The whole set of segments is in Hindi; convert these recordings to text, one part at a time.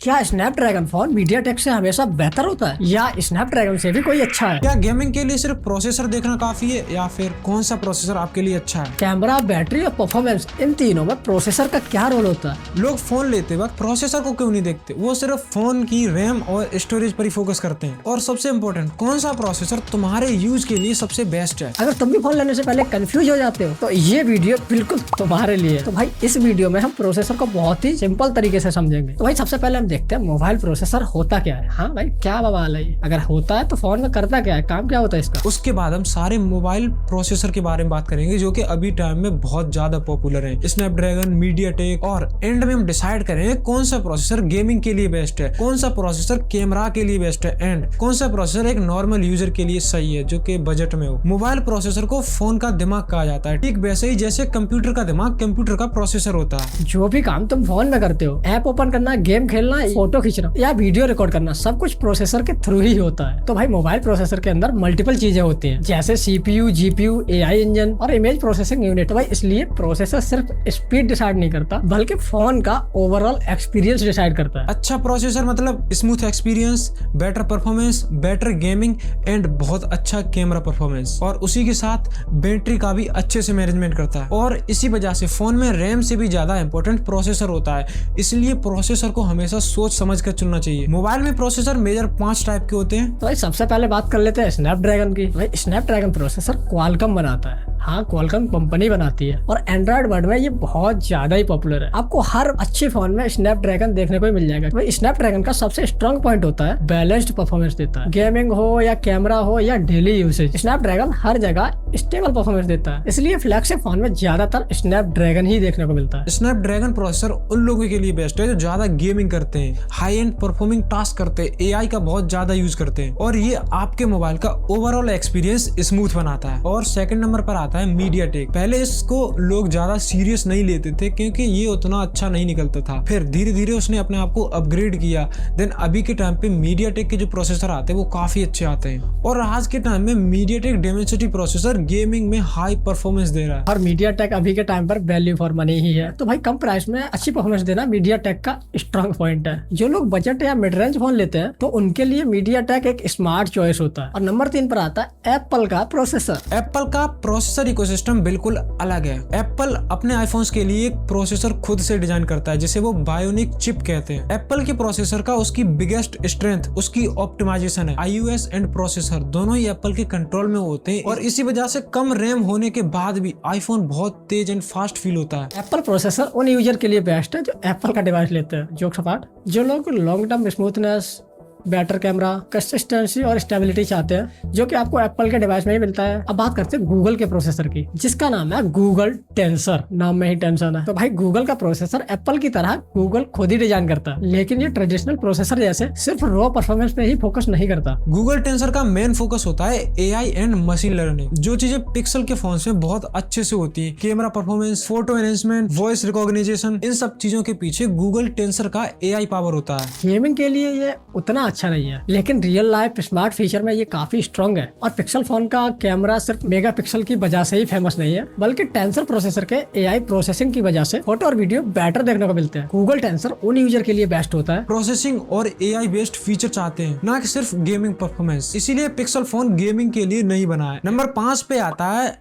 क्या स्नैपड्रैगन फोन मीडियाटेक से हमेशा बेहतर होता है या स्नैपड्रैगन से भी कोई अच्छा है? क्या गेमिंग के लिए सिर्फ प्रोसेसर देखना काफी है या फिर कौन सा प्रोसेसर आपके लिए अच्छा है? कैमरा, बैटरी और परफॉर्मेंस, इन तीनों में प्रोसेसर का क्या रोल होता है? लोग फोन लेते वक्त प्रोसेसर को क्यों नहीं देखते? वो सिर्फ फोन की रैम और स्टोरेज पर ही फोकस करते हैं। और सबसे इम्पोर्टेंट, कौन सा प्रोसेसर तुम्हारे यूज के लिए सबसे बेस्ट है? अगर तुम भी फोन लेने से पहले कंफ्यूज हो जाते हो तो ये वीडियो बिल्कुल तुम्हारे लिए है। तो भाई इस वीडियो में हम प्रोसेसर को बहुत ही सिंपल तरीके से समझेंगे। तो भाई सबसे पहले हम देखते हैं मोबाइल प्रोसेसर होता क्या है। हाँ भाई क्या बवाल है ये? अगर होता है तो फोन में करता क्या है, काम क्या होता है इसका? उसके बाद हम सारे मोबाइल प्रोसेसर के बारे में बात करेंगे जो कि अभी टाइम में बहुत ज्यादा पॉपुलर है, स्नैपड्रैगन, मीडियाटेक। और एंड में हम डिसाइड करेंगे कौन सा प्रोसेसर गेमिंग के लिए बेस्ट है, कौन सा प्रोसेसर कैमरा के लिए बेस्ट है एंड कौन सा प्रोसेसर एक नॉर्मल यूजर के लिए सही है जो कि बजट में हो। मोबाइल प्रोसेसर को फोन का दिमाग कहा जाता है, ठीक वैसे ही जैसे कंप्यूटर का दिमाग कंप्यूटर का प्रोसेसर होता है। जो भी काम तुम फोन में करते हो, ऐप ओपन करना, गेम खेलना, फोटो खींचना या वीडियो रिकॉर्ड करना, सब कुछ प्रोसेसर के थ्रू ही होता है। तो भाई मोबाइल प्रोसेसर के अंदर मल्टीपल चीजें होती हैं जैसे सीपीयू, जीपीयू, एआई इंजन और इमेज प्रोसेसिंग यूनिट। तो भाई इसलिए प्रोसेसर सिर्फ स्पीड डिसाइड नहीं करता बल्कि फोन का ओवरऑल एक्सपीरियंस डिसाइड करता है। अच्छा प्रोसेसर मतलब smooth experience, better performance, better gaming and बहुत अच्छा कैमरा परफॉर्मेंस, और उसी के साथ बैटरी का भी अच्छे से मैनेजमेंट करता है। और इसी वजह से फोन में रैम से भी ज्यादा इंपॉर्टेंट प्रोसेसर होता है, इसलिए प्रोसेसर को हमेशा सोच समझ कर चुनना चाहिए। मोबाइल में प्रोसेसर मेजर 5 टाइप के होते हैं। तो भाई सबसे पहले बात कर लेते हैं स्नैपड्रैगन की। भाई स्नैपड्रैगन प्रोसेसर क्वालकॉम बनाता है। हाँ, क्वालकॉम कंपनी बनाती है और एंड्रॉइड वर्ल्ड में ये बहुत ज्यादा ही पॉपुलर है। आपको हर अच्छे फोन में स्नैपड्रैगन देखने को ही मिल जाएगा। भाई स्नैपड्रैगन का सबसे स्ट्रॉन्ग पॉइंट होता है बैलेंस्ड परफॉर्मेंस देता है। गेमिंग हो या कैमरा हो या डेली यूसेज, स्नैपड्रैगन हर जगह स्टेबल परफॉर्मेंस देता है। इसलिए फ्लैगशिप फोन में ज्यादातर स्नैपड्रैगन ही देखने को मिलता है। स्नैपड्रैगन प्रोसेसर उन लोगों के लिए बेस्ट है जो ज्यादा गेमिंग करते हैं, हाई एंड परफॉर्मिंग टास्क करते हैं, एआई का बहुत ज्यादा यूज करते हैं, और ये आपके मोबाइल का ओवरऑल एक्सपीरियंस स्मूथ बनाता है। और सेकंड नंबर पर आता है मीडियाटेक। पहले इसको लोग ज्यादा सीरियस नहीं लेते थे क्योंकि ये उतना अच्छा नहीं निकलता था, फिर धीरे धीरे उसने अपने आप को अपग्रेड किया। देन अभी के टाइम पे मीडियाटेक के जो प्रोसेसर आते हैं वो काफी अच्छे आते हैं, और आज के टाइम में मीडियाटेक डेमेंसिटी प्रोसेसर गेमिंग में हाई परफॉर्मेंस दे रहा है। और मीडियाटेक अभी के टाइम पर वैल्यू फॉर मनी ही है। तो भाई कम प्राइस में अच्छी परफॉर्मेंस देना मीडियाटेक का स्ट्रॉन्ग पॉइंट है। जो लोग बजट या मिड रेंज फोन लेते हैं तो उनके लिए मीडियाटेक एक स्मार्ट चॉइस होता है। और नंबर 3 पर आता है एप्पल का प्रोसेसर। एप्पल का प्रोसेसर इकोसिस्टम बिल्कुल अलग है। एप्पल अपने आईफोन्स के लिए एक प्रोसेसर खुद से डिजाइन करता है जिसे वो बायोनिक चिप कहते हैं। एप्पल के प्रोसेसर का उसकी बिगेस्ट स्ट्रेंथ उसकी ऑप्टिमाइजेशन है। आईओएस एंड प्रोसेसर दोनों ही एप्पल के कंट्रोल में होते हैं, और इसी वजह से कम रैम होने के बाद भी आईफोन बहुत तेज एंड फास्ट फील होता है। एप्पल प्रोसेसर उन यूजर के लिए बेस्ट है जो एप्पल का डिवाइस लेते हैं। जोक सपाट, जो लोग long term smoothness, better camera, consistency और स्टेबिलिटी चाहते हैं जो कि आपको एप्पल के डिवाइस में ही मिलता है। अब बात करते हैं गूगल के प्रोसेसर की जिसका नाम है गूगल टेंसर। नाम में ही टेंशन है। तो भाई गूगल का प्रोसेसर एप्पल की तरह गूगल खुद ही डिजाइन करता है, लेकिन ये ट्रेडिशनल प्रोसेसर जैसे सिर्फ रॉ परफॉर्मेंस पे ही फोकस नहीं करता। गूगल टेंसर का मेन फोकस होता है एआई एंड मशीन लर्निंग, जो चीजें पिक्सल के फोन में बहुत अच्छे से होती है। Camera performance, photo enhancement, voice recognition, इन सब चीजों के पीछे गूगल टेंसर का एआई पावर होता है। गेमिंग के लिए ये उतना अच्छा नहीं है, लेकिन रियल लाइफ स्मार्ट फीचर में ये काफी स्ट्रॉन्ग है। और पिक्सल फोन का कैमरा सिर्फ मेगापिक्सल की वजह से ही फेमस नहीं है, बल्कि टेंसर प्रोसेसर के एआई प्रोसेसिंग की वजह से फोटो और वीडियो बेटर देखने को मिलते हैं। गूगल टेंसर उन यूजर के लिए बेस्ट होता है प्रोसेसिंग और एआई बेस्ड फीचर चाहते हैं, ना कि सिर्फ गेमिंग परफॉर्मेंस। इसीलिए पिक्सल फोन गेमिंग के लिए नहीं बना है। नंबर 5 पे आता है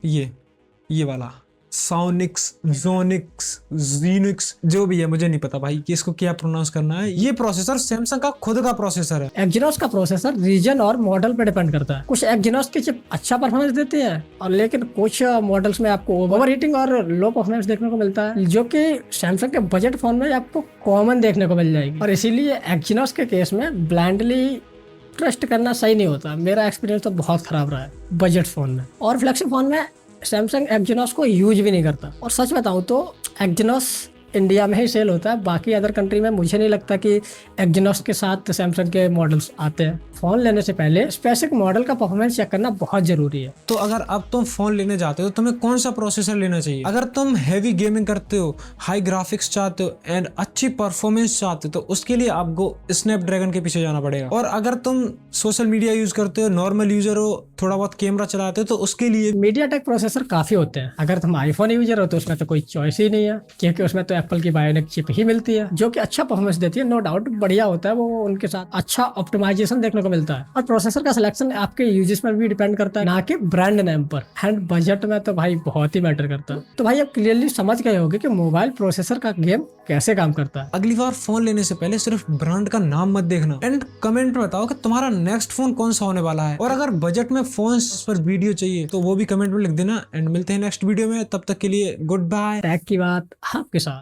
ये वाला सोनिक्स, जोनिक्स, जीनिक्स, जो भी है मुझे नहीं पता भाई कि इसको क्या प्रोनाउंस करना है। ये प्रोसेसर सैमसंग का खुद का प्रोसेसर है। एक्जिनोस का प्रोसेसर रीजन और मॉडल पे डिपेंड करता है। कुछ एक्जिनोस की चिप अच्छा परफॉर्मेंस देते हैं, और लेकिन कुछ मॉडल्स में आपको ओवर हीटिंग और लो परफॉर्मेंस देखने को मिलता है, जो कि सैमसंग के बजट फोन में आपको कॉमन देखने को मिल जाएगी। और इसीलिए एक्जिनोस के केस में ब्लाइंडली ट्रस्ट करना सही नहीं होता। मेरा एक्सपीरियंस तो बहुत खराब रहा है बजट फोन में। और फ्लैगशिप फोन में सैमसंग एक्जिनोस को यूज भी नहीं करता। और सच बताऊं तो एक्जिनोस इंडिया में ही सेल होता है, बाकी अदर कंट्री में मुझे नहीं लगता कि एक्जिनोस के साथ सैमसंग के मॉडल्स आते हैं। फोन लेने से पहले स्पेसिफिक मॉडल का परफॉर्मेंस चेक करना बहुत जरूरी है। तो अगर अब तुम फोन लेने जाते हो तो तुम्हें कौन सा प्रोसेसर लेना चाहिए? अगर तुम हैवी गेमिंग करते हो, हाई ग्राफिक्स चाहते हो एंड अच्छी परफॉर्मेंस चाहते हो तो उसके लिए आपको स्नैपड्रैगन के पीछे जाना पड़ेगा। और अगर तुम सोशल मीडिया यूज करते हो, नॉर्मल यूजर हो, थोड़ा बहुत कैमरा चलाते हो तो उसके लिए मीडियाटेक प्रोसेसर काफी होते हैं। अगर तुम आईफोन यूजर हो तो उसमें तो कोई चॉइस ही नहीं है, क्योंकि उसमें तो एप्पल की बायोनिक चिप ही मिलती है जो कि अच्छा परफॉर्मेंस देती है। नो डाउट बढ़िया होता है वो, उनके साथ अच्छा ऑप्टिमाइजेशन देखने को मिलता है। और प्रोसेसर का सिलेक्शन आपके यूजेस पर भी डिपेंड करता है, ना कि ब्रांड नेम पर। एंड बजट में तो भाई बहुत ही मैटर करता है। तो भाई अब क्लियरली समझ गए होगे कि मोबाइल प्रोसेसर का गेम कैसे काम करता है। अगली बार फोन लेने से पहले सिर्फ ब्रांड का नाम मत देखना, एंड कमेंट में बताओ कि तुम्हारा नेक्स्ट फोन कौन सा होने वाला है। और अगर बजट में फोन पर वीडियो चाहिए तो वो भी कमेंट में लिख देना। एंड मिलते हैं नेक्स्ट वीडियो में, तब तक के लिए गुड बाय। टैग की बात आपके साथ।